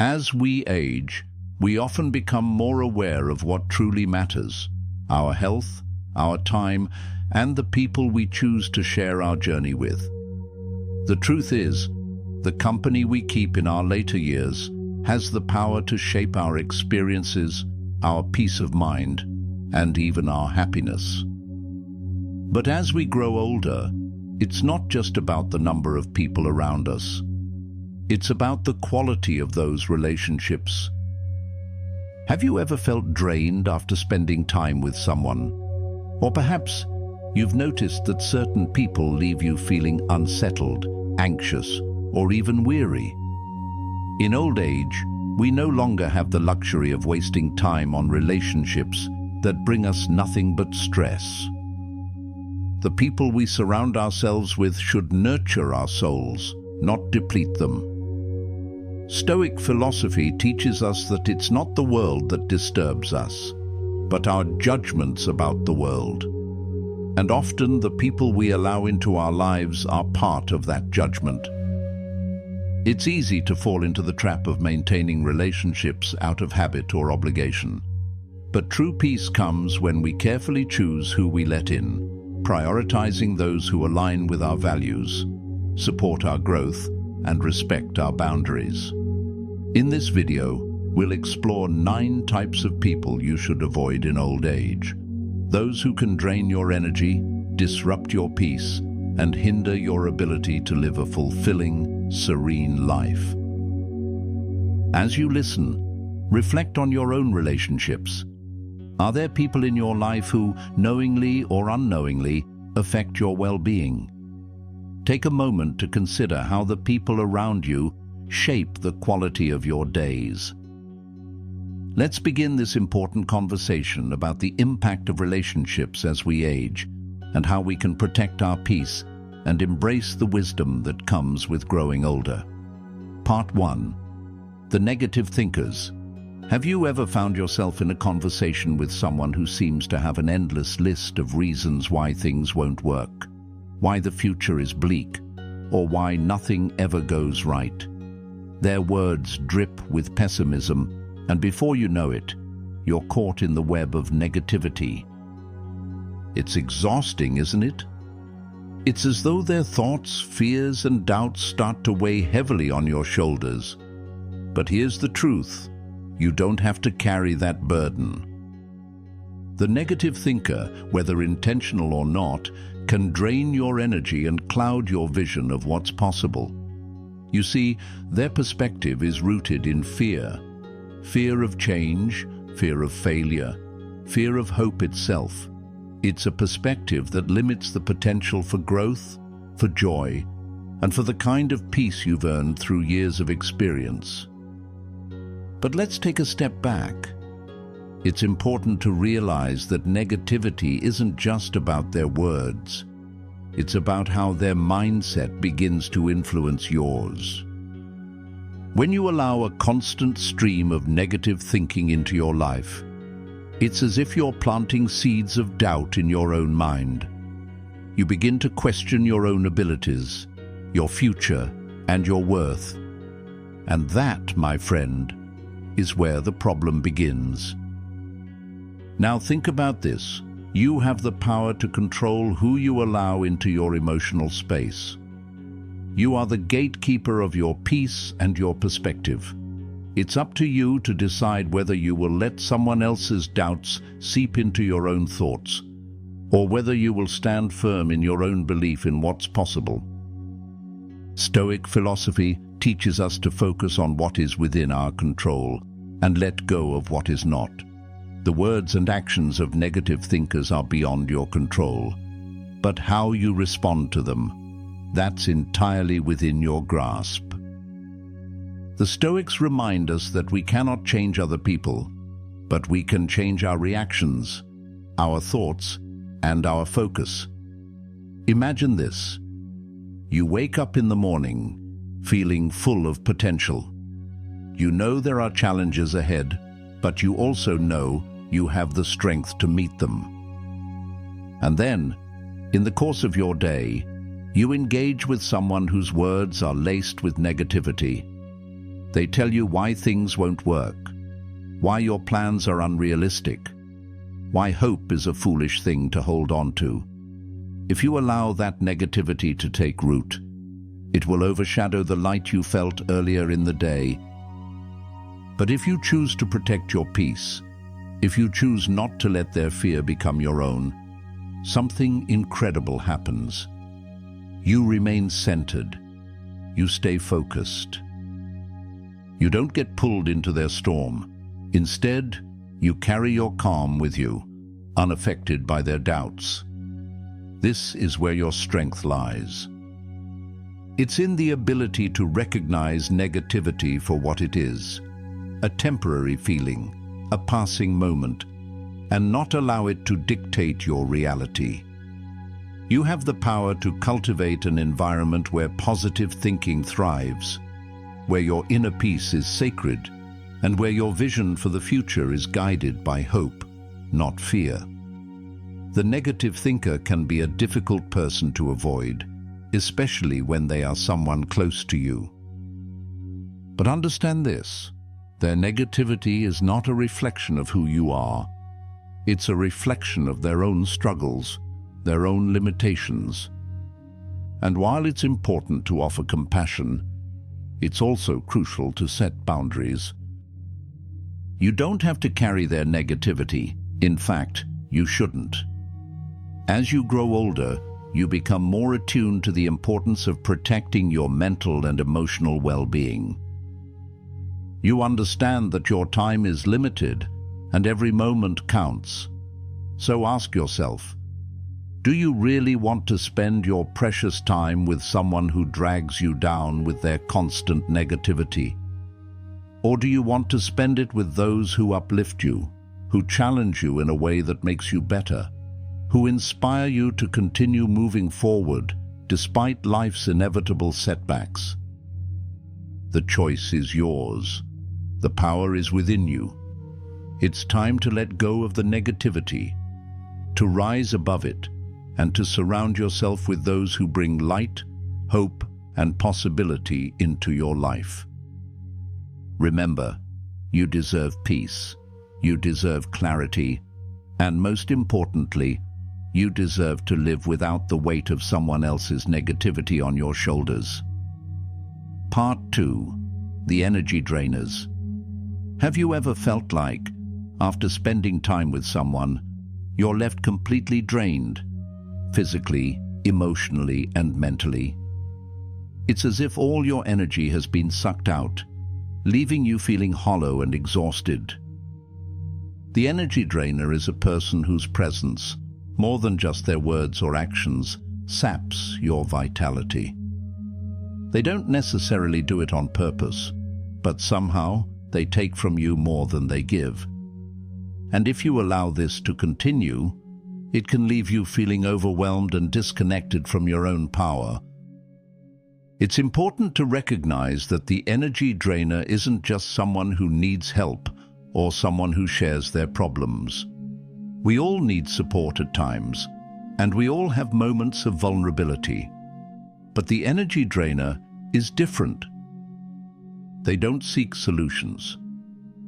As we age, we often become more aware of what truly matters: our health, our time, and the people we choose to share our journey with. The truth is, the company we keep in our later years has the power to shape our experiences, our peace of mind, and even our happiness. But as we grow older, it's not just about the number of people around us. It's about the quality of those relationships. Have you ever felt drained after spending time with someone? Or perhaps you've noticed that certain people leave you feeling unsettled, anxious, or even weary. In old age, we no longer have the luxury of wasting time on relationships that bring us nothing but stress. The people we surround ourselves with should nurture our souls, not deplete them. Stoic philosophy teaches us that it's not the world that disturbs us, but our judgments about the world. And often the people we allow into our lives are part of that judgment. It's easy to fall into the trap of maintaining relationships out of habit or obligation. But true peace comes when we carefully choose who we let in, prioritizing those who align with our values, support our growth, and respect our boundaries. In this video, we'll explore 9 types of people you should avoid in old age. Those who can drain your energy, disrupt your peace, and hinder your ability to live a fulfilling, serene life. As you listen, reflect on your own relationships. Are there people in your life who, knowingly or unknowingly, affect your well-being? Take a moment to consider how the people around you shape the quality of your days. Let's begin this important conversation about the impact of relationships as we age, and how we can protect our peace and embrace the wisdom that comes with growing older. Part 1. The negative thinkers. Have you ever found yourself in a conversation with someone who seems to have an endless list of reasons why things won't work, why the future is bleak, or why nothing ever goes right? Their words drip with pessimism, and before you know it, you're caught in the web of negativity. It's exhausting, isn't it? It's as though their thoughts, fears, and doubts start to weigh heavily on your shoulders. But here's the truth: you don't have to carry that burden. The negative thinker, whether intentional or not, can drain your energy and cloud your vision of what's possible. You see, their perspective is rooted in fear. Fear of change, fear of failure, fear of hope itself. It's a perspective that limits the potential for growth, for joy, and for the kind of peace you've earned through years of experience. But let's take a step back. It's important to realize that negativity isn't just about their words. It's about how their mindset begins to influence yours. When you allow a constant stream of negative thinking into your life, it's as if you're planting seeds of doubt in your own mind. You begin to question your own abilities, your future, and your worth. And that, my friend, is where the problem begins. Now think about this. You have the power to control who you allow into your emotional space. You are the gatekeeper of your peace and your perspective. It's up to you to decide whether you will let someone else's doubts seep into your own thoughts, or whether you will stand firm in your own belief in what's possible. Stoic philosophy teaches us to focus on what is within our control and let go of what is not. The words and actions of negative thinkers are beyond your control, but how you respond to them, that's entirely within your grasp. The Stoics remind us that we cannot change other people, but we can change our reactions, our thoughts, and our focus. Imagine this. You wake up in the morning, feeling full of potential. You know there are challenges ahead, but you also know you have the strength to meet them. And then, in the course of your day, you engage with someone whose words are laced with negativity. They tell you why things won't work, why your plans are unrealistic, why hope is a foolish thing to hold on to. If you allow that negativity to take root, it will overshadow the light you felt earlier in the day. But if you choose to protect your peace, if you choose not to let their fear become your own, something incredible happens. You remain centered. You stay focused. You don't get pulled into their storm. Instead, you carry your calm with you, unaffected by their doubts. This is where your strength lies. It's in the ability to recognize negativity for what it is, a temporary feeling, a passing moment, and not allow it to dictate your reality. You have the power to cultivate an environment where positive thinking thrives, where your inner peace is sacred, and where your vision for the future is guided by hope, not fear. The negative thinker can be a difficult person to avoid, especially when they are someone close to you. But understand this, their negativity is not a reflection of who you are. It's a reflection of their own struggles, their own limitations. And while it's important to offer compassion, it's also crucial to set boundaries. You don't have to carry their negativity. In fact, you shouldn't. As you grow older, you become more attuned to the importance of protecting your mental and emotional well-being. You understand that your time is limited and every moment counts. So ask yourself, do you really want to spend your precious time with someone who drags you down with their constant negativity? Or do you want to spend it with those who uplift you, who challenge you in a way that makes you better, who inspire you to continue moving forward despite life's inevitable setbacks? The choice is yours. The power is within you. It's time to let go of the negativity, to rise above it, and to surround yourself with those who bring light, hope, and possibility into your life. Remember, you deserve peace, you deserve clarity, and most importantly, you deserve to live without the weight of someone else's negativity on your shoulders. Part 2. The energy drainers. Have you ever felt like, after spending time with someone, you're left completely drained, physically, emotionally, and mentally? It's as if all your energy has been sucked out, leaving you feeling hollow and exhausted. The energy drainer is a person whose presence, more than just their words or actions, saps your vitality. They don't necessarily do it on purpose, but somehow they take from you more than they give. And if you allow this to continue, it can leave you feeling overwhelmed and disconnected from your own power. It's important to recognize that the energy drainer isn't just someone who needs help or someone who shares their problems. We all need support at times, and we all have moments of vulnerability. But the energy drainer is different. They don't seek solutions.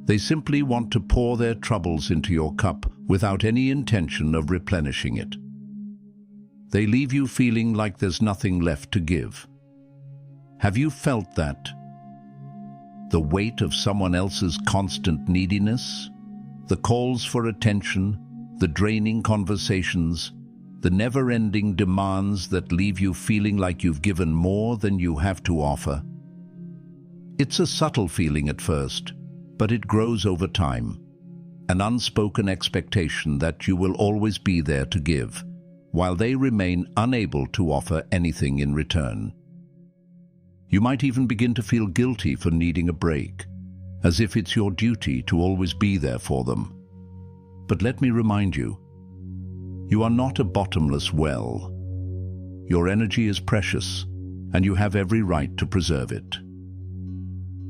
They simply want to pour their troubles into your cup without any intention of replenishing it. They leave you feeling like there's nothing left to give. Have you felt that? The weight of someone else's constant neediness, the calls for attention, the draining conversations, the never-ending demands that leave you feeling like you've given more than you have to offer. It's a subtle feeling at first, but it grows over time. An unspoken expectation that you will always be there to give, while they remain unable to offer anything in return. You might even begin to feel guilty for needing a break, as if it's your duty to always be there for them. But let me remind you, you are not a bottomless well. Your energy is precious, and you have every right to preserve it.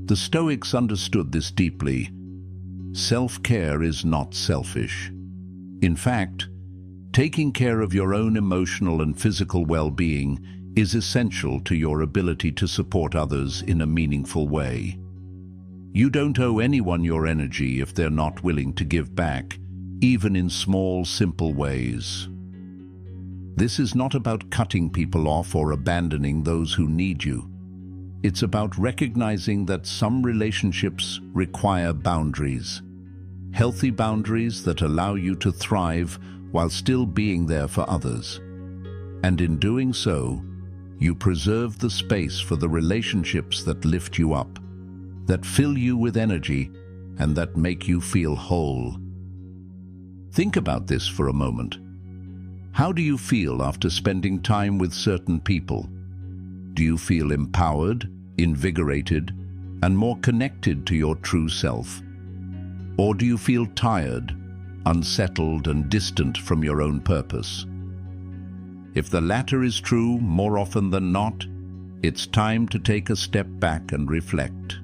The Stoics understood this deeply. Self-care is not selfish. In fact, taking care of your own emotional and physical well-being is essential to your ability to support others in a meaningful way. You don't owe anyone your energy if they're not willing to give back, even in small, simple ways. This is not about cutting people off or abandoning those who need you. It's about recognizing that some relationships require boundaries. Healthy boundaries that allow you to thrive while still being there for others. And in doing so, you preserve the space for the relationships that lift you up, that fill you with energy, and that make you feel whole. Think about this for a moment. How do you feel after spending time with certain people? Do you feel empowered, invigorated, and more connected to your true self? Or do you feel tired, unsettled, and distant from your own purpose? If the latter is true, more often than not, it's time to take a step back and reflect.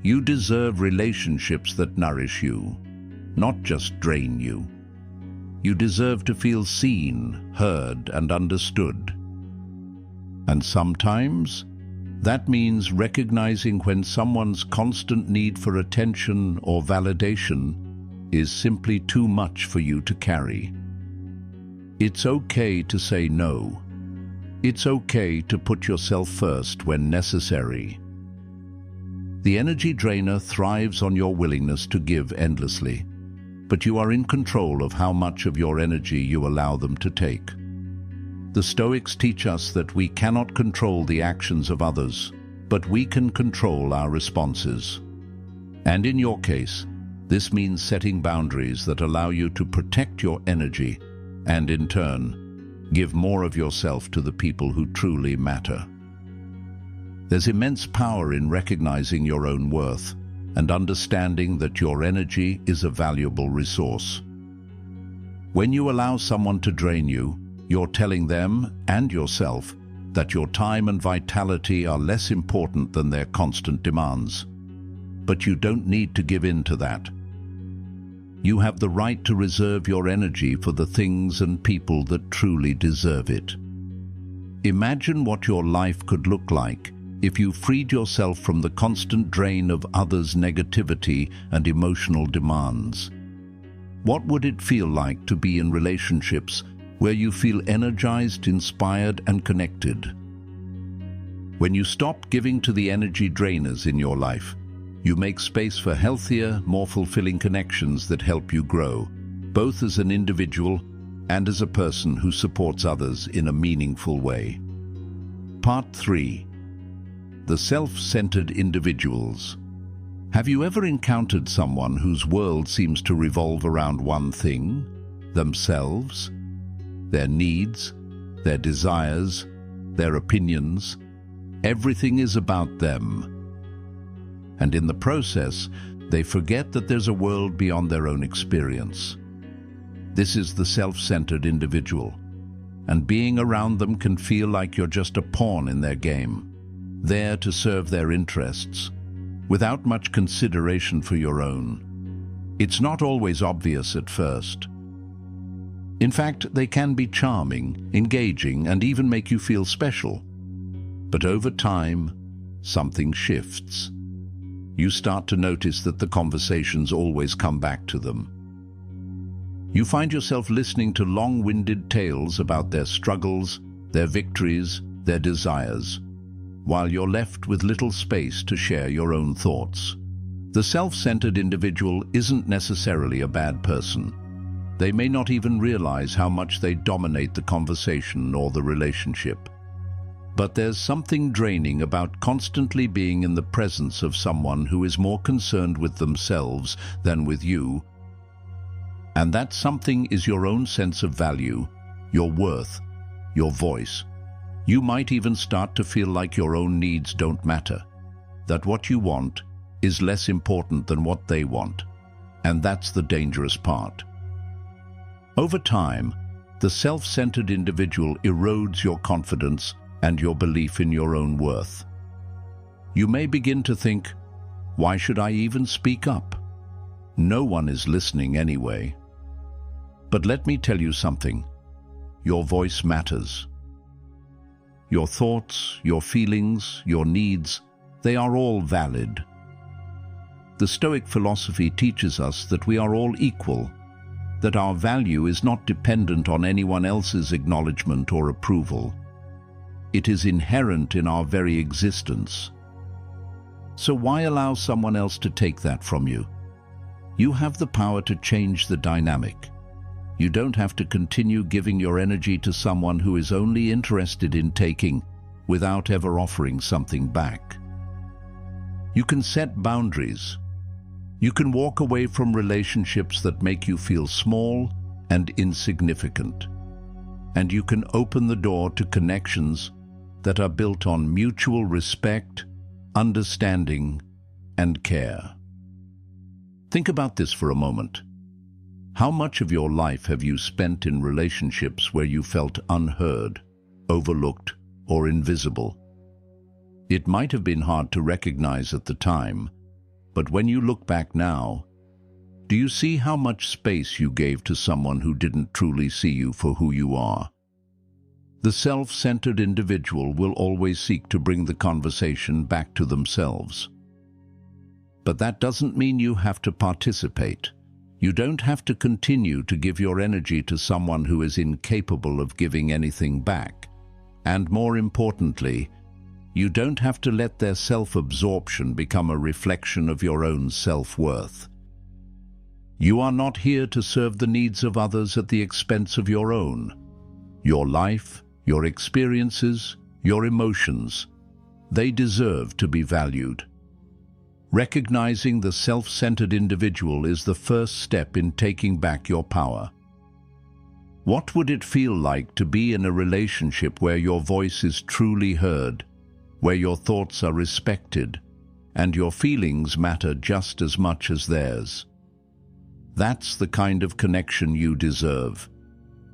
You deserve relationships that nourish you, not just drain you. You deserve to feel seen, heard, and understood. And sometimes, that means recognizing when someone's constant need for attention or validation is simply too much for you to carry. It's okay to say no. It's okay to put yourself first when necessary. The energy drainer thrives on your willingness to give endlessly, but you are in control of how much of your energy you allow them to take. The Stoics teach us that we cannot control the actions of others, but we can control our responses. And in your case, this means setting boundaries that allow you to protect your energy and, in turn, give more of yourself to the people who truly matter. There's immense power in recognizing your own worth and understanding that your energy is a valuable resource. When you allow someone to drain you, you're telling them and yourself that your time and vitality are less important than their constant demands. But you don't need to give in to that. You have the right to reserve your energy for the things and people that truly deserve it. Imagine what your life could look like if you freed yourself from the constant drain of others' negativity and emotional demands. What would it feel like to be in relationships where you feel energized, inspired, and connected? When you stop giving to the energy drainers in your life, you make space for healthier, more fulfilling connections that help you grow, both as an individual and as a person who supports others in a meaningful way. Part 3. The self-centered individuals. Have you ever encountered someone whose world seems to revolve around one thing, themselves? Their needs, their desires, their opinions? Everything is about them. And in the process, they forget that there's a world beyond their own experience. This is the self-centered individual, and being around them can feel like you're just a pawn in their game, there to serve their interests, without much consideration for your own. It's not always obvious at first. In fact, they can be charming, engaging, and even make you feel special. But over time, something shifts. You start to notice that the conversations always come back to them. You find yourself listening to long-winded tales about their struggles, their victories, their desires, while you're left with little space to share your own thoughts. The self-centered individual isn't necessarily a bad person. They may not even realize how much they dominate the conversation or the relationship. But there's something draining about constantly being in the presence of someone who is more concerned with themselves than with you. And that something is your own sense of value, your worth, your voice. You might even start to feel like your own needs don't matter, that what you want is less important than what they want. And that's the dangerous part. Over time, the self-centered individual erodes your confidence and your belief in your own worth. You may begin to think, why should I even speak up? No one is listening anyway. But let me tell you something. Your voice matters. Your thoughts, your feelings, your needs, they are all valid. The Stoic philosophy teaches us that we are all equal, that our value is not dependent on anyone else's acknowledgement or approval. It is inherent in our very existence. So why allow someone else to take that from you? You have the power to change the dynamic. You don't have to continue giving your energy to someone who is only interested in taking without ever offering something back. You can set boundaries. You can walk away from relationships that make you feel small and insignificant. And you can open the door to connections that are built on mutual respect, understanding, and care. Think about this for a moment. How much of your life have you spent in relationships where you felt unheard, overlooked, or invisible? It might have been hard to recognize at the time, but when you look back now, do you see how much space you gave to someone who didn't truly see you for who you are? The self-centered individual will always seek to bring the conversation back to themselves. But that doesn't mean you have to participate. You don't have to continue to give your energy to someone who is incapable of giving anything back. And more importantly, you don't have to let their self-absorption become a reflection of your own self-worth. You are not here to serve the needs of others at the expense of your own. Your life, your experiences, your emotions, they deserve to be valued. Recognizing the self-centered individual is the first step in taking back your power. What would it feel like to be in a relationship where your voice is truly heard, where your thoughts are respected, and your feelings matter just as much as theirs? That's the kind of connection you deserve,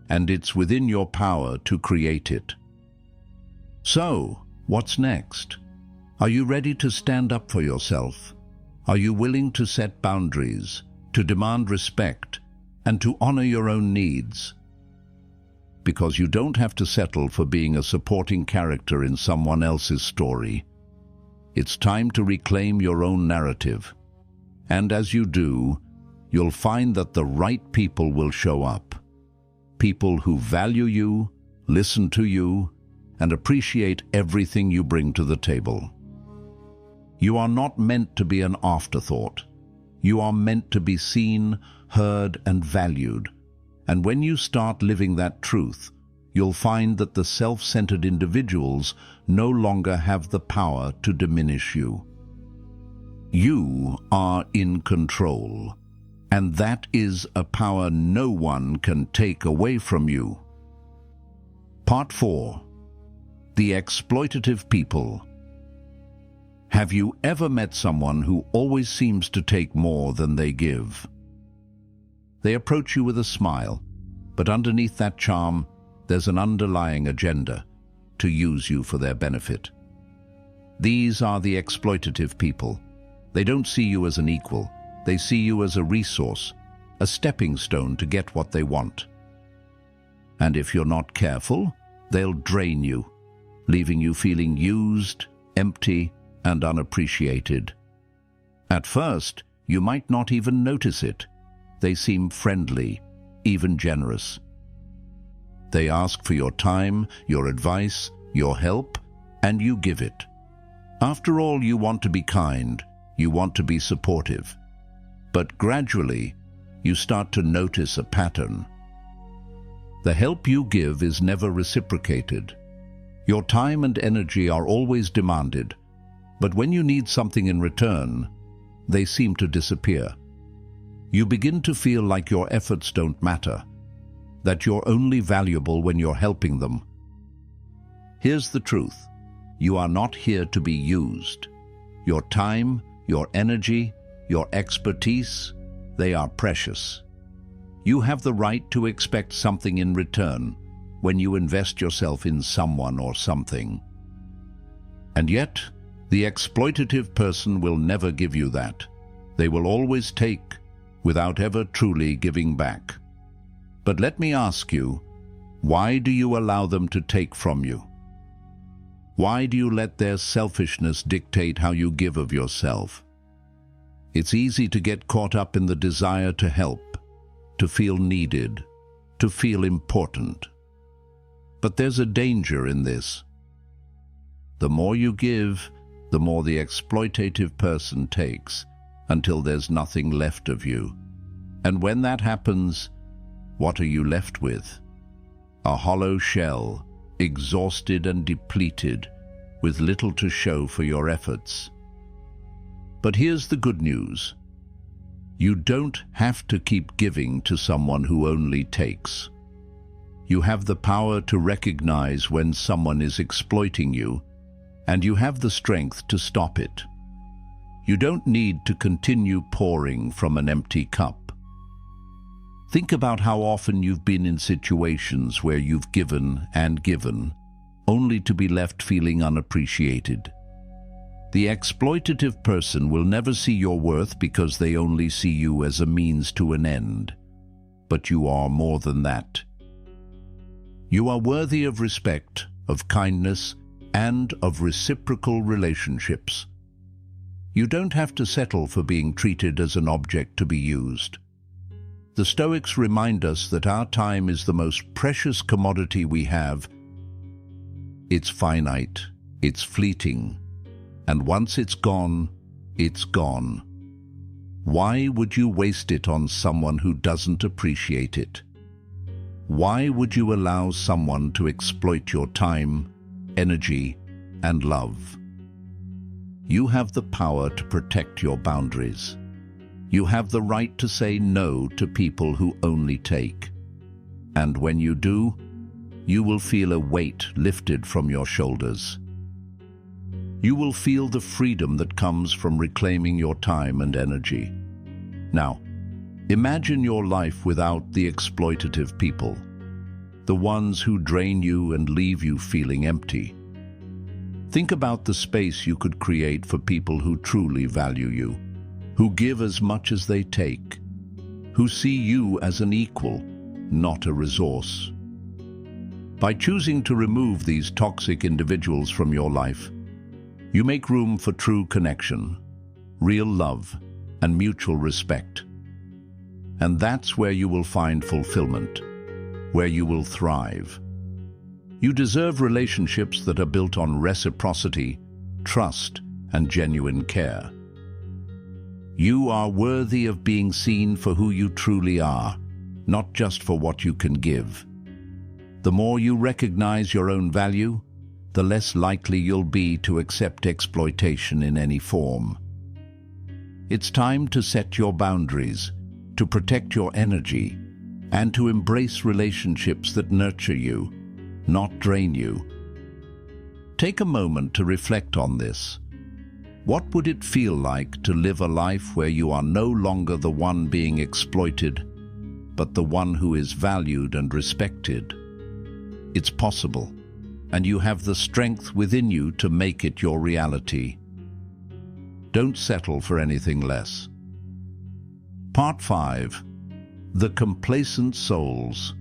and it's within your power to create it. So, what's next? Are you ready to stand up for yourself? Are you willing to set boundaries, to demand respect, and to honor your own needs? Because you don't have to settle for being a supporting character in someone else's story. It's time to reclaim your own narrative. And as you do, you'll find that the right people will show up. People who value you, listen to you, and appreciate everything you bring to the table. You are not meant to be an afterthought. You are meant to be seen, heard, and valued. And when you start living that truth, you'll find that the self-centered individuals no longer have the power to diminish you. You are in control, and that is a power no one can take away from you. Part 4. The exploitative people. Have you ever met someone who always seems to take more than they give? They approach you with a smile, but underneath that charm, there's an underlying agenda to use you for their benefit. These are the exploitative people. They don't see you as an equal. They see you as a resource, a stepping stone to get what they want. And if you're not careful, they'll drain you, leaving you feeling used, empty, and unappreciated. At first, you might not even notice it. They seem friendly, even generous. They ask for your time, your advice, your help, and you give it. After all, you want to be kind, you want to be supportive. But gradually, you start to notice a pattern. The help you give is never reciprocated. Your time and energy are always demanded, but when you need something in return, they seem to disappear. You begin to feel like your efforts don't matter, that you're only valuable when you're helping them. Here's the truth. You are not here to be used. Your time, your energy, your expertise, they are precious. You have the right to expect something in return when you invest yourself in someone or something. And yet, the exploitative person will never give you that. They will always take without ever truly giving back. But let me ask you, why do you allow them to take from you? Why do you let their selfishness dictate how you give of yourself? It's easy to get caught up in the desire to help, to feel needed, to feel important. But there's a danger in this. The more you give, the more the exploitative person takes, until there's nothing left of you. And when that happens, what are you left with? A hollow shell, exhausted and depleted, with little to show for your efforts. But here's the good news. You don't have to keep giving to someone who only takes. You have the power to recognize when someone is exploiting you, and you have the strength to stop it. You don't need to continue pouring from an empty cup. Think about how often you've been in situations where you've given and given, only to be left feeling unappreciated. The exploitative person will never see your worth because they only see you as a means to an end. But you are more than that. You are worthy of respect, of kindness, and of reciprocal relationships. You don't have to settle for being treated as an object to be used. The Stoics remind us that our time is the most precious commodity we have. It's finite, it's fleeting, and once it's gone, it's gone. Why would you waste it on someone who doesn't appreciate it? Why would you allow someone to exploit your time, energy, and love? You have the power to protect your boundaries. You have the right to say no to people who only take. And when you do, you will feel a weight lifted from your shoulders. You will feel the freedom that comes from reclaiming your time and energy. Now, imagine your life without the exploitative people, the ones who drain you and leave you feeling empty. Think about the space you could create for people who truly value you, who give as much as they take, who see you as an equal, not a resource. By choosing to remove these toxic individuals from your life, you make room for true connection, real love, and mutual respect. And that's where you will find fulfillment, where you will thrive. You deserve relationships that are built on reciprocity, trust, and genuine care. You are worthy of being seen for who you truly are, not just for what you can give. The more you recognize your own value, the less likely you'll be to accept exploitation in any form. It's time to set your boundaries, to protect your energy, and to embrace relationships that nurture you, not drain you. Take a moment to reflect on this. What would it feel like to live a life where you are no longer the one being exploited, but the one who is valued and respected? It's possible, and you have the strength within you to make it your reality. Don't settle for anything less. Part 5. The Complacent Souls.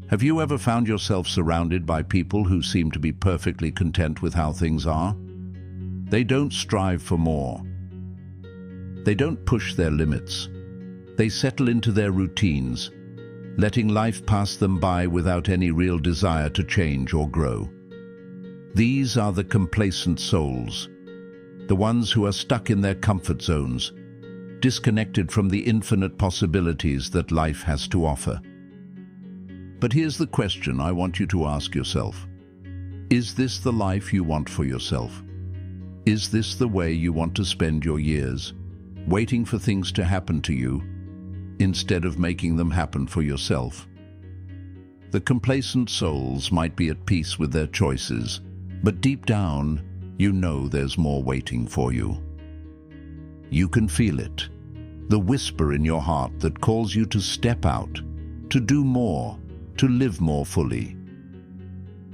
Have you ever found yourself surrounded by people who seem to be perfectly content with how things are? They don't strive for more. They don't push their limits. They settle into their routines, letting life pass them by without any real desire to change or grow. These are the complacent souls, the ones who are stuck in their comfort zones, disconnected from the infinite possibilities that life has to offer. But here's the question I want you to ask yourself. Is this the life you want for yourself? Is this the way you want to spend your years, waiting for things to happen to you, instead of making them happen for yourself? The complacent souls might be at peace with their choices, but deep down, you know there's more waiting for you. You can feel it, the whisper in your heart that calls you to step out, to do more, to live more fully.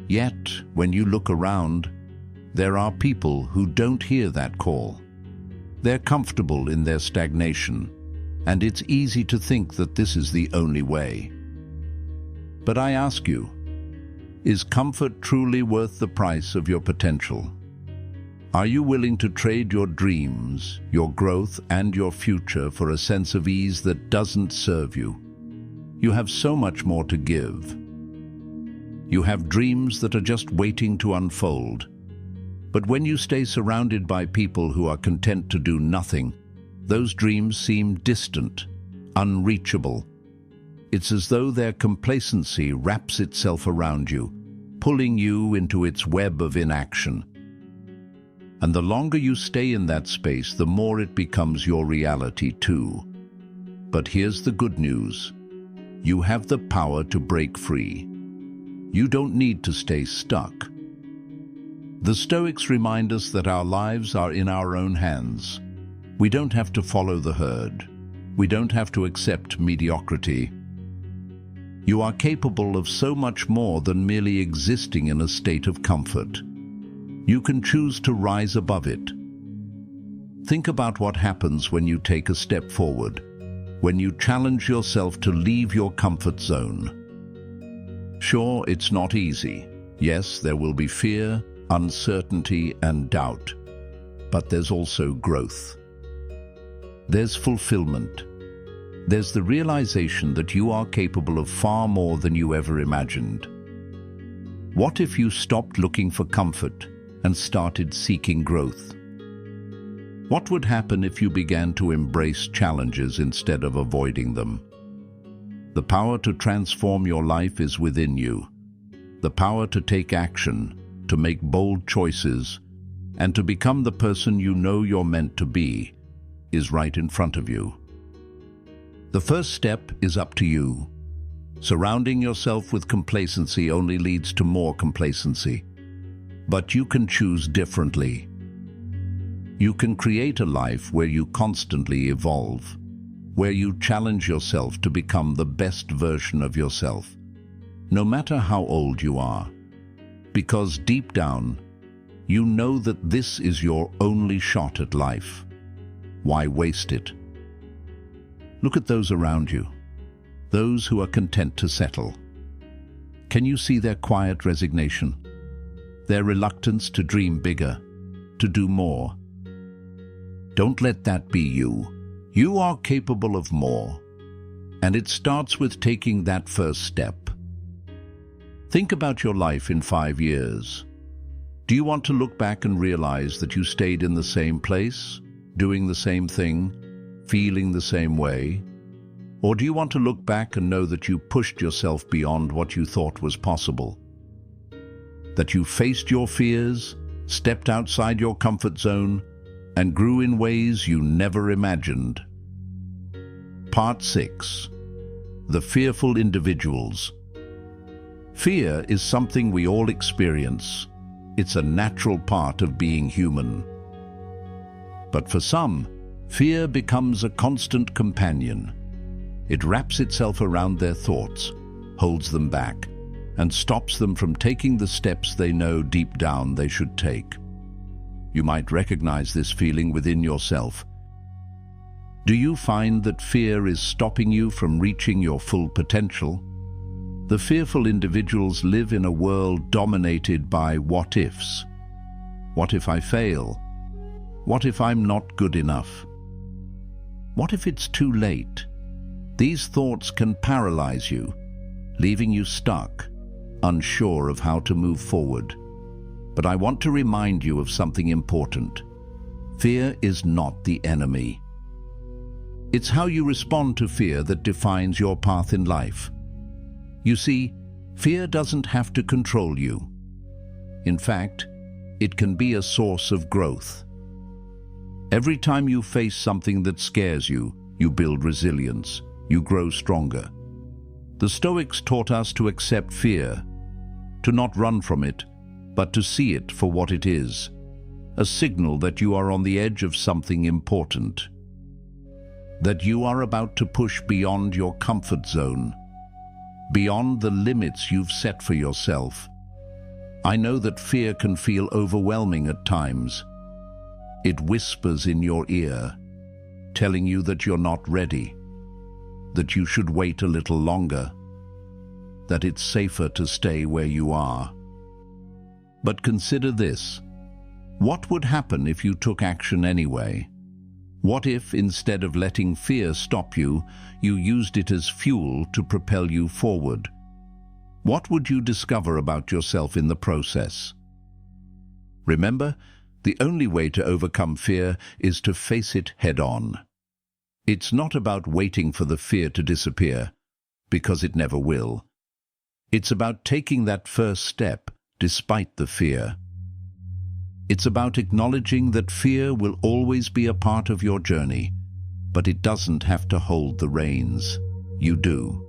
Yet, when you look around, there are people who don't hear that call. They're comfortable in their stagnation, and it's easy to think that this is the only way. But I ask you, is comfort truly worth the price of your potential? Are you willing to trade your dreams, your growth, and your future for a sense of ease that doesn't serve you? You have so much more to give. You have dreams that are just waiting to unfold. But when you stay surrounded by people who are content to do nothing, those dreams seem distant, unreachable. It's as though their complacency wraps itself around you, pulling you into its web of inaction. And the longer you stay in that space, the more it becomes your reality too. But here's the good news. You have the power to break free. You don't need to stay stuck. The Stoics remind us that our lives are in our own hands. We don't have to follow the herd. We don't have to accept mediocrity. You are capable of so much more than merely existing in a state of comfort. You can choose to rise above it. Think about what happens when you take a step forward, when you challenge yourself to leave your comfort zone. Sure, it's not easy. Yes, there will be fear, uncertainty, and doubt. But there's also growth. There's fulfillment. There's the realization that you are capable of far more than you ever imagined. What if you stopped looking for comfort and started seeking growth? What would happen if you began to embrace challenges instead of avoiding them? The power to transform your life is within you. The power to take action, to make bold choices, and to become the person you know you're meant to be, is right in front of you. The first step is up to you. Surrounding yourself with complacency only leads to more complacency. But you can choose differently. You can create a life where you constantly evolve, where you challenge yourself to become the best version of yourself, no matter how old you are. Because deep down, you know that this is your only shot at life. Why waste it? Look at those around you, those who are content to settle. Can you see their quiet resignation? Their reluctance to dream bigger, to do more? Don't let that be you. You are capable of more, and it starts with taking that first step. Think about your life in 5 years. Do you want to look back and realize that you stayed in the same place, doing the same thing, feeling the same way? Or do you want to look back and know that you pushed yourself beyond what you thought was possible? That you faced your fears, stepped outside your comfort zone, and grew in ways you never imagined? Part 6. The fearful individuals. Fear is something we all experience. It's a natural part of being human. But for some, fear becomes a constant companion. It wraps itself around their thoughts, holds them back, and stops them from taking the steps they know deep down they should take. You might recognize this feeling within yourself. Do you find that fear is stopping you from reaching your full potential? The fearful individuals live in a world dominated by what-ifs. What if I fail? What if I'm not good enough? What if it's too late? These thoughts can paralyze you, leaving you stuck, unsure of how to move forward. But I want to remind you of something important. Fear is not the enemy. It's how you respond to fear that defines your path in life. You see, fear doesn't have to control you. In fact, it can be a source of growth. Every time you face something that scares you, you build resilience, you grow stronger. The Stoics taught us to accept fear, to not run from it, but to see it for what it is, a signal that you are on the edge of something important, that you are about to push beyond your comfort zone, beyond the limits you've set for yourself. I know that fear can feel overwhelming at times. It whispers in your ear, telling you that you're not ready, that you should wait a little longer, that it's safer to stay where you are. But consider this. What would happen if you took action anyway? What if, instead of letting fear stop you, you used it as fuel to propel you forward? What would you discover about yourself in the process? Remember, the only way to overcome fear is to face it head-on. It's not about waiting for the fear to disappear, because it never will. It's about taking that first step, despite the fear. It's about acknowledging that fear will always be a part of your journey, but it doesn't have to hold the reins. You do.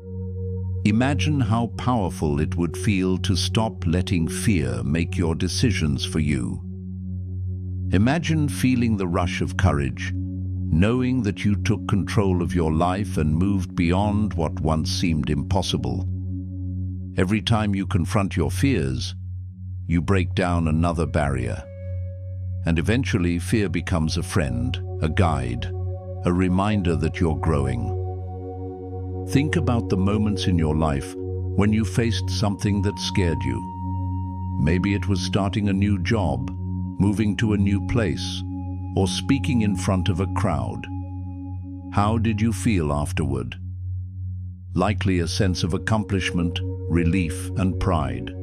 Imagine how powerful it would feel to stop letting fear make your decisions for you. Imagine feeling the rush of courage, knowing that you took control of your life and moved beyond what once seemed impossible. Every time you confront your fears, you break down another barrier. And eventually fear becomes a friend, a guide, a reminder that you're growing. Think about the moments in your life when you faced something that scared you. Maybe it was starting a new job, moving to a new place, or speaking in front of a crowd. How did you feel afterward? Likely a sense of accomplishment, relief, and pride.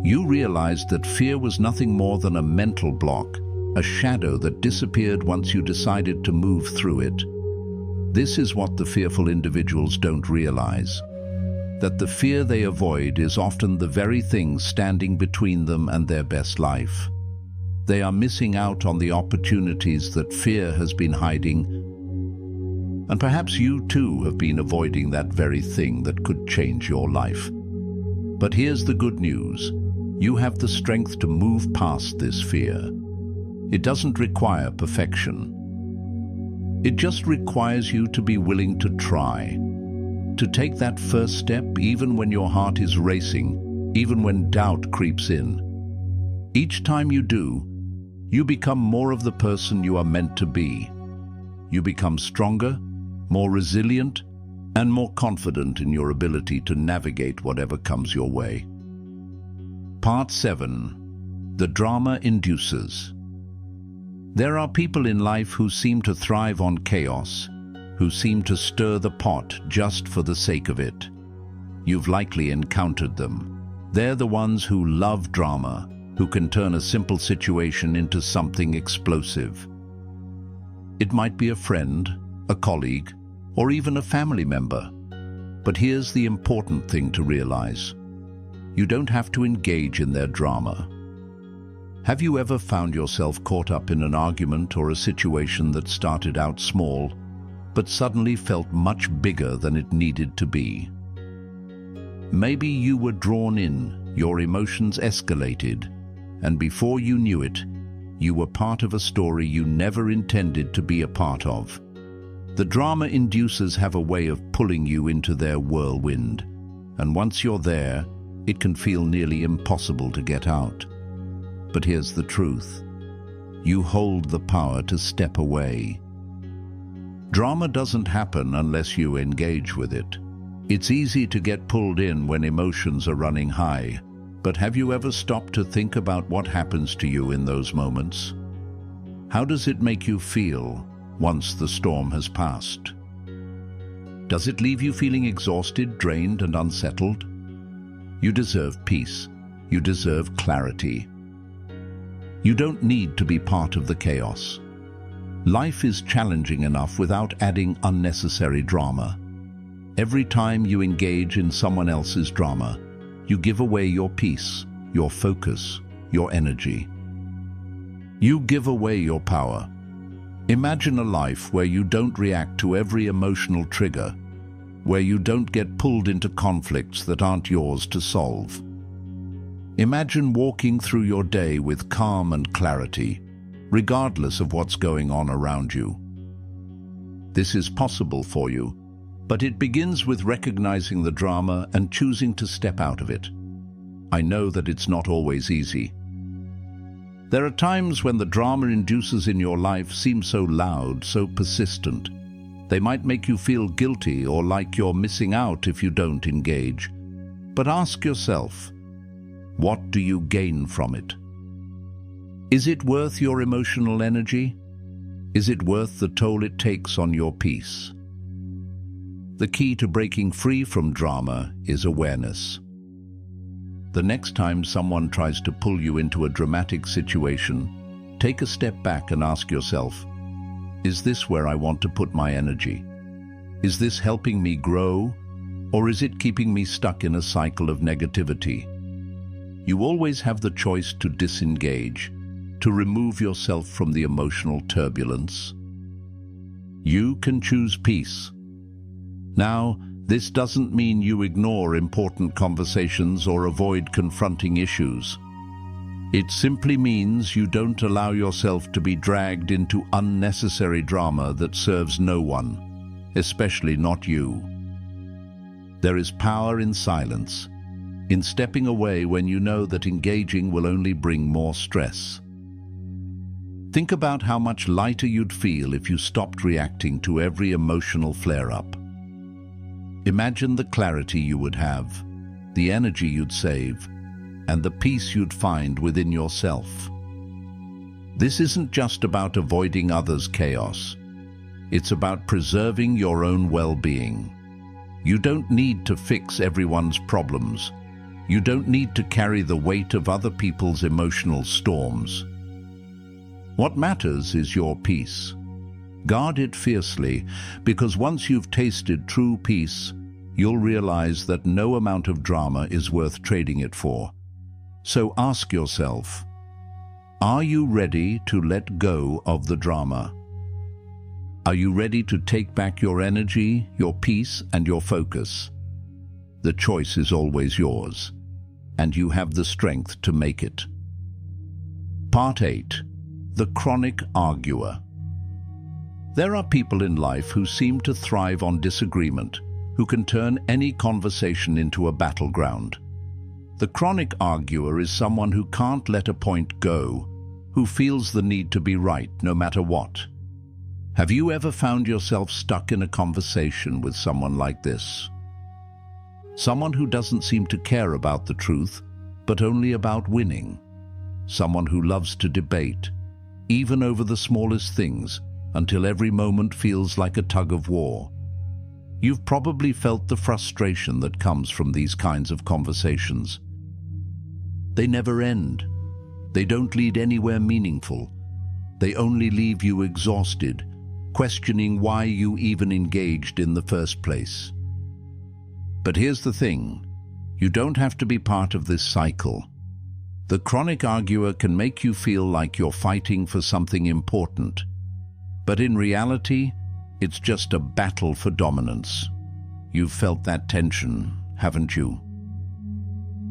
You realized that fear was nothing more than a mental block, a shadow that disappeared once you decided to move through it. This is what the fearful individuals don't realize, that the fear they avoid is often the very thing standing between them and their best life. They are missing out on the opportunities that fear has been hiding, and perhaps you too have been avoiding that very thing that could change your life. But here's the good news. You have the strength to move past this fear. It doesn't require perfection. It just requires you to be willing to try, to take that first step even when your heart is racing, even when doubt creeps in. Each time you do, you become more of the person you are meant to be. You become stronger, more resilient, and more confident in your ability to navigate whatever comes your way. Part 7. The Drama Inducers. There are people in life who seem to thrive on chaos, who seem to stir the pot just for the sake of it. You've likely encountered them. They're the ones who love drama, who can turn a simple situation into something explosive. It might be a friend, a colleague, or even a family member. But here's the important thing to realize. You don't have to engage in their drama. Have you ever found yourself caught up in an argument or a situation that started out small, but suddenly felt much bigger than it needed to be? Maybe you were drawn in, your emotions escalated, and before you knew it, you were part of a story you never intended to be a part of. The drama inducers have a way of pulling you into their whirlwind, and once you're there, it can feel nearly impossible to get out. But here's the truth. You hold the power to step away. Drama doesn't happen unless you engage with it. It's easy to get pulled in when emotions are running high, but have you ever stopped to think about what happens to you in those moments? How does it make you feel once the storm has passed? Does it leave you feeling exhausted, drained, and unsettled? You deserve peace. You deserve clarity. You don't need to be part of the chaos. Life is challenging enough without adding unnecessary drama. Every time you engage in someone else's drama, you give away your peace, your focus, your energy. You give away your power. Imagine a life where you don't react to every emotional trigger, where you don't get pulled into conflicts that aren't yours to solve. Imagine walking through your day with calm and clarity, regardless of what's going on around you. This is possible for you, but it begins with recognizing the drama and choosing to step out of it. I know that it's not always easy. There are times when the drama inducers in your life seem so loud, so persistent. They might make you feel guilty or like you're missing out if you don't engage. But ask yourself, what do you gain from it? Is it worth your emotional energy? Is it worth the toll it takes on your peace? The key to breaking free from drama is awareness. The next time someone tries to pull you into a dramatic situation, take a step back and ask yourself, is this where I want to put my energy? Is this helping me grow, or is it keeping me stuck in a cycle of negativity? You always have the choice to disengage, to remove yourself from the emotional turbulence. You can choose peace. Now, this doesn't mean you ignore important conversations or avoid confronting issues. It simply means you don't allow yourself to be dragged into unnecessary drama that serves no one, especially not you. There is power in silence, in stepping away when you know that engaging will only bring more stress. Think about how much lighter you'd feel if you stopped reacting to every emotional flare-up. Imagine the clarity you would have, the energy you'd save, and the peace you'd find within yourself. This isn't just about avoiding others' chaos. It's about preserving your own well-being. You don't need to fix everyone's problems. You don't need to carry the weight of other people's emotional storms. What matters is your peace. Guard it fiercely, because once you've tasted true peace, you'll realize that no amount of drama is worth trading it for. So ask yourself, are you ready to let go of the drama? Are you ready to take back your energy, your peace, and your focus? The choice is always yours, and you have the strength to make it. Part 8. The chronic arguer. There are people in life who seem to thrive on disagreement, who can turn any conversation into a battleground. The chronic arguer is someone who can't let a point go, who feels the need to be right no matter what. Have you ever found yourself stuck in a conversation with someone like this? Someone who doesn't seem to care about the truth, but only about winning. Someone who loves to debate, even over the smallest things, until every moment feels like a tug of war. You've probably felt the frustration that comes from these kinds of conversations. They never end. They don't lead anywhere meaningful. They only leave you exhausted, questioning why you even engaged in the first place. But here's the thing, you don't have to be part of this cycle. The chronic arguer can make you feel like you're fighting for something important, but in reality, it's just a battle for dominance. You've felt that tension, haven't you?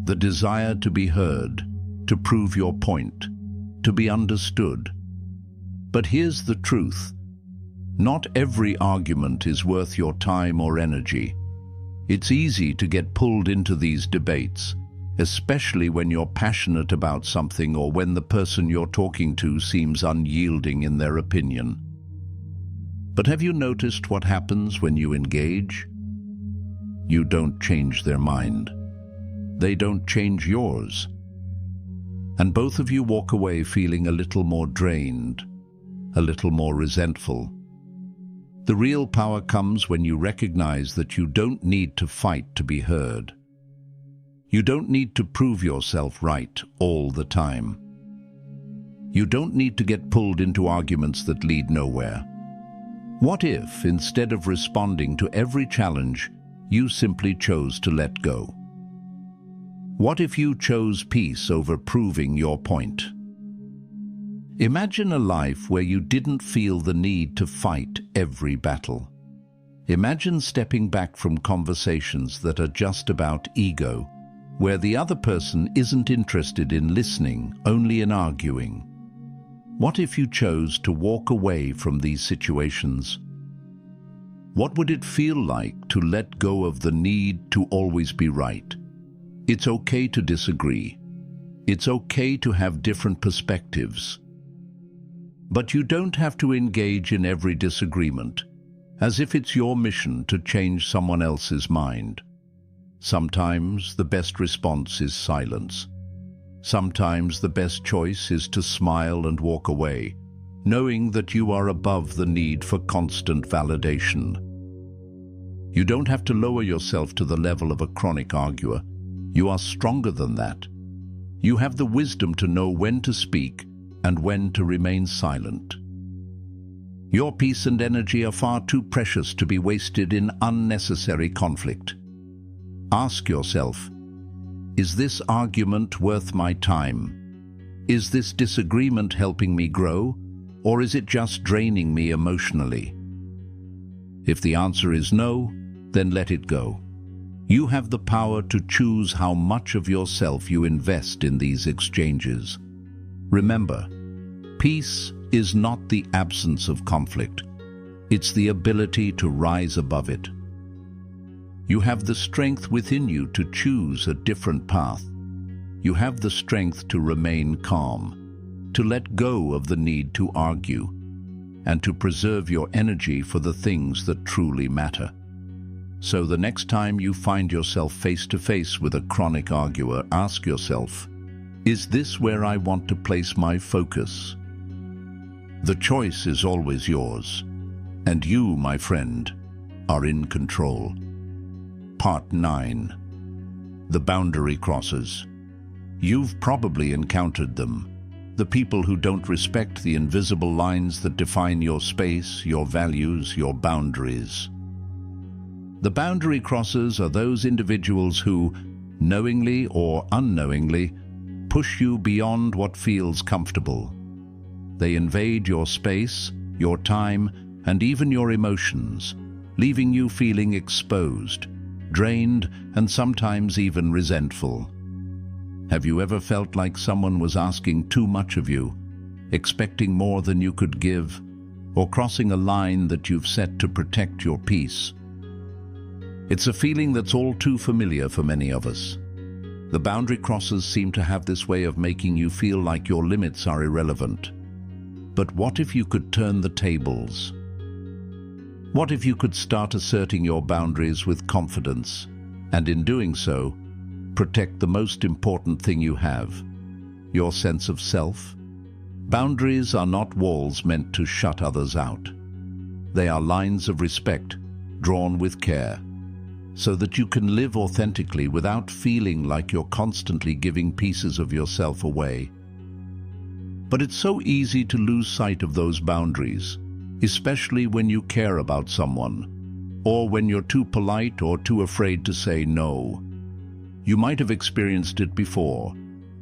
The desire to be heard, to prove your point, to be understood. But here's the truth. Not every argument is worth your time or energy. It's easy to get pulled into these debates, especially when you're passionate about something or when the person you're talking to seems unyielding in their opinion. But have you noticed what happens when you engage? You don't change their mind. They don't change yours. And both of you walk away feeling a little more drained, a little more resentful. The real power comes when you recognize that you don't need to fight to be heard. You don't need to prove yourself right all the time. You don't need to get pulled into arguments that lead nowhere. What if, instead of responding to every challenge, you simply chose to let go? What if you chose peace over proving your point? Imagine a life where you didn't feel the need to fight every battle. Imagine stepping back from conversations that are just about ego, where the other person isn't interested in listening, only in arguing. What if you chose to walk away from these situations? What would it feel like to let go of the need to always be right? It's okay to disagree. It's okay to have different perspectives. But you don't have to engage in every disagreement, as if it's your mission to change someone else's mind. Sometimes the best response is silence. Sometimes the best choice is to smile and walk away, knowing that you are above the need for constant validation. You don't have to lower yourself to the level of a chronic arguer. You are stronger than that. You have the wisdom to know when to speak and when to remain silent. Your peace and energy are far too precious to be wasted in unnecessary conflict. Ask yourself, is this argument worth my time? Is this disagreement helping me grow, or is it just draining me emotionally? If the answer is no, then let it go. You have the power to choose how much of yourself you invest in these exchanges. Remember, peace is not the absence of conflict. It's the ability to rise above it. You have the strength within you to choose a different path. You have the strength to remain calm, to let go of the need to argue, and to preserve your energy for the things that truly matter. So the next time you find yourself face to face with a chronic arguer, ask yourself, is this where I want to place my focus? The choice is always yours, and you, my friend, are in control. Part 9. The boundary crossers. You've probably encountered them. The people who don't respect the invisible lines that define your space, your values, your boundaries. The boundary crossers are those individuals who, knowingly or unknowingly, push you beyond what feels comfortable. They invade your space, your time, and even your emotions, leaving you feeling exposed, drained, and sometimes even resentful. Have you ever felt like someone was asking too much of you, expecting more than you could give, or crossing a line that you've set to protect your peace? It's a feeling that's all too familiar for many of us. The boundary crossers seem to have this way of making you feel like your limits are irrelevant. But what if you could turn the tables? What if you could start asserting your boundaries with confidence, and in doing so, protect the most important thing you have, your sense of self? Boundaries are not walls meant to shut others out. They are lines of respect, drawn with care, so that you can live authentically without feeling like you're constantly giving pieces of yourself away. But it's so easy to lose sight of those boundaries, especially when you care about someone, or when you're too polite or too afraid to say no. You might have experienced it before,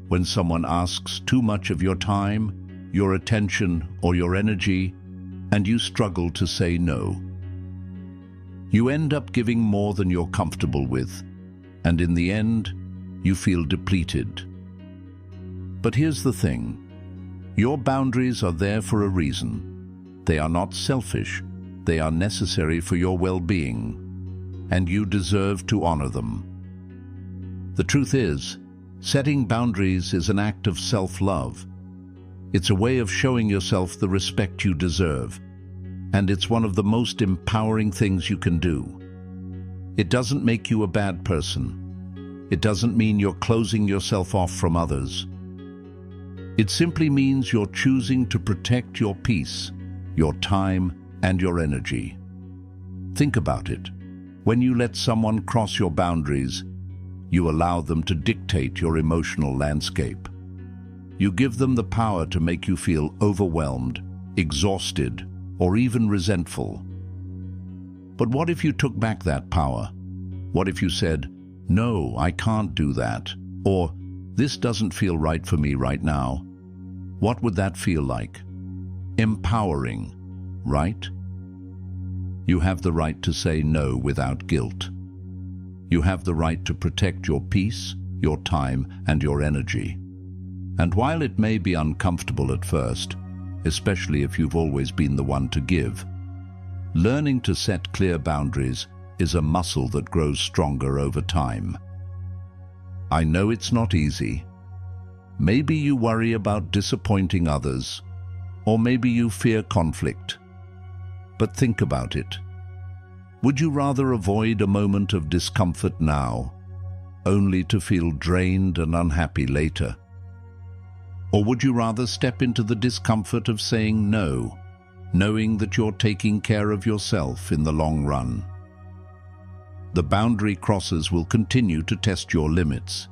when someone asks too much of your time, your attention, or your energy, and you struggle to say no. You end up giving more than you're comfortable with, and in the end, you feel depleted. But here's the thing. Your boundaries are there for a reason. They are not selfish. They are necessary for your well-being, and you deserve to honor them. The truth is, setting boundaries is an act of self-love. It's a way of showing yourself the respect you deserve, and it's one of the most empowering things you can do. It doesn't make you a bad person. It doesn't mean you're closing yourself off from others. It simply means you're choosing to protect your peace, your time, and your energy. Think about it. When you let someone cross your boundaries, you allow them to dictate your emotional landscape. You give them the power to make you feel overwhelmed, exhausted, or even resentful. But what if you took back that power? What if you said, "No, I can't do that," or "This doesn't feel right for me right now"? What would that feel like? Empowering, right? You have the right to say no without guilt. You have the right to protect your peace, your time, and your energy. And while it may be uncomfortable at first, especially if you've always been the one to give, learning to set clear boundaries is a muscle that grows stronger over time. I know it's not easy. Maybe you worry about disappointing others, or maybe you fear conflict. But think about it. Would you rather avoid a moment of discomfort now, only to feel drained and unhappy later? Or would you rather step into the discomfort of saying no, knowing that you're taking care of yourself in the long run? The boundary crossers will continue to test your limits,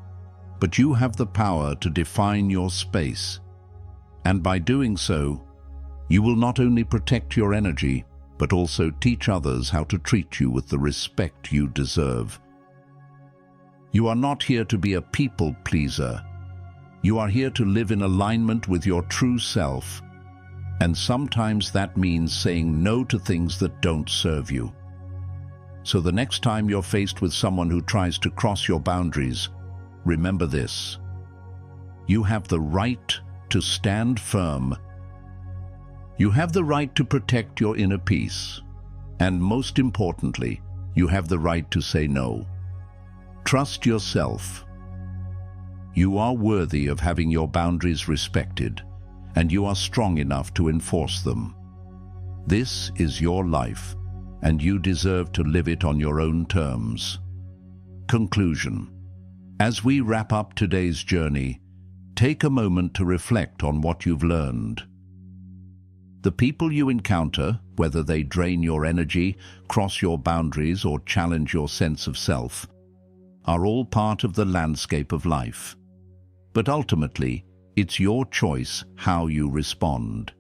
but you have the power to define your space. And by doing so, you will not only protect your energy, but also teach others how to treat you with the respect you deserve. You are not here to be a people pleaser. You are here to live in alignment with your true self, and sometimes that means saying no to things that don't serve you. So the next time you're faced with someone who tries to cross your boundaries, remember this: you have the right to stand firm. You have the right to protect your inner peace. And most importantly, you have the right to say no. Trust yourself. You are worthy of having your boundaries respected, and you are strong enough to enforce them. This is your life, and you deserve to live it on your own terms. Conclusion. As we wrap up today's journey, take a moment to reflect on what you've learned. The people you encounter, whether they drain your energy, cross your boundaries, or challenge your sense of self, are all part of the landscape of life. But ultimately, it's your choice how you respond.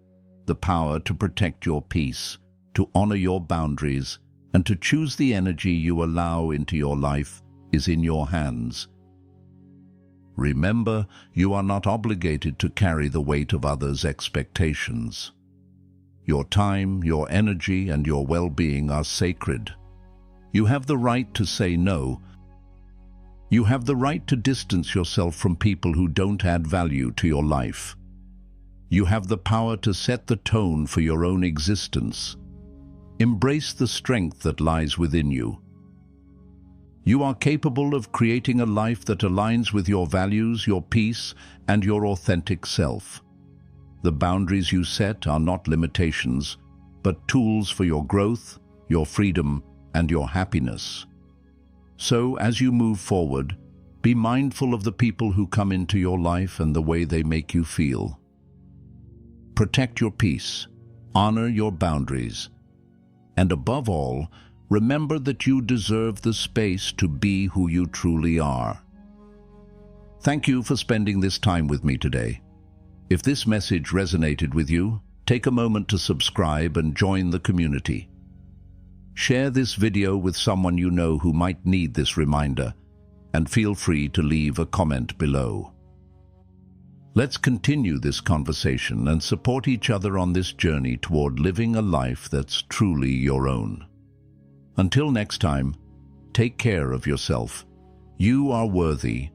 The power to protect your peace, to honor your boundaries, and to choose the energy you allow into your life is in your hands. Remember, you are not obligated to carry the weight of others' expectations. Your time, your energy, and your well-being are sacred. You have the right to say no. You have the right to distance yourself from people who don't add value to your life. You have the power to set the tone for your own existence. Embrace the strength that lies within you. You are capable of creating a life that aligns with your values, your peace, and your authentic self. The boundaries you set are not limitations, but tools for your growth, your freedom, and your happiness. So, as you move forward, be mindful of the people who come into your life and the way they make you feel. Protect your peace, honor your boundaries, and above all, remember that you deserve the space to be who you truly are. Thank you for spending this time with me today. If this message resonated with you, take a moment to subscribe and join the community. Share this video with someone you know who might need this reminder, and feel free to leave a comment below. Let's continue this conversation and support each other on this journey toward living a life that's truly your own. Until next time, take care of yourself. You are worthy,